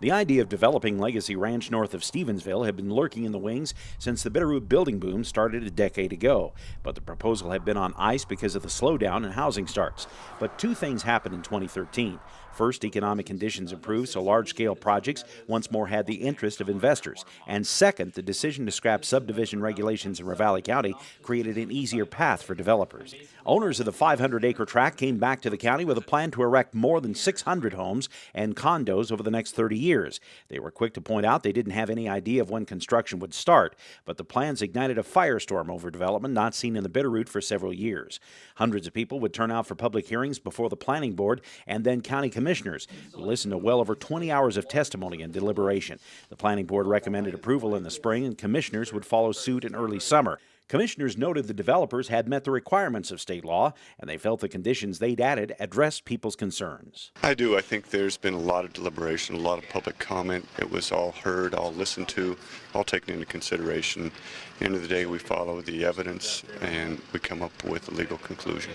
The idea of developing Legacy Ranch north of Stevensville had been lurking in the wings since the Bitterroot building boom started a decade ago, but the proposal had been on ice because of the slowdown in housing starts. But two things happened in 2013. First, economic conditions improved, so large-scale projects once more had the interest of investors. And second, the decision to scrap subdivision regulations in Ravalli County created an easier path for developers. Owners of the 500-acre tract came back to the county with a plan to erect more than 600 homes and condos over the next 30 years. They were quick to point out they didn't have any idea of when construction would start, but the plans ignited a firestorm over development not seen in the Bitterroot for several years. Hundreds of people would turn out for public hearings before the planning board and then county commissioners who listened to well over 20 hours of testimony and deliberation. The planning board recommended approval in the spring, and commissioners would follow suit in early summer. Commissioners noted the developers had met the requirements of state law, and they felt the conditions they'd added addressed people's concerns. I do. I think there's been a lot of deliberation, a lot of public comment. It was all heard, all listened to, all taken into consideration. At the end of the day, we follow the evidence and we come up with a legal conclusion.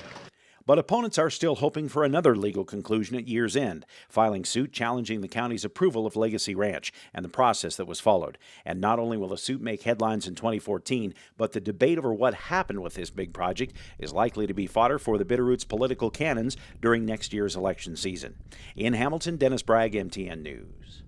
But opponents are still hoping for another legal conclusion at year's end, filing suit challenging the county's approval of Legacy Ranch and the process that was followed. And not only will the suit make headlines in 2014, but the debate over what happened with this big project is likely to be fodder for the Bitterroot's political cannons during next year's election season. In Hamilton, Dennis Bragg, MTN News.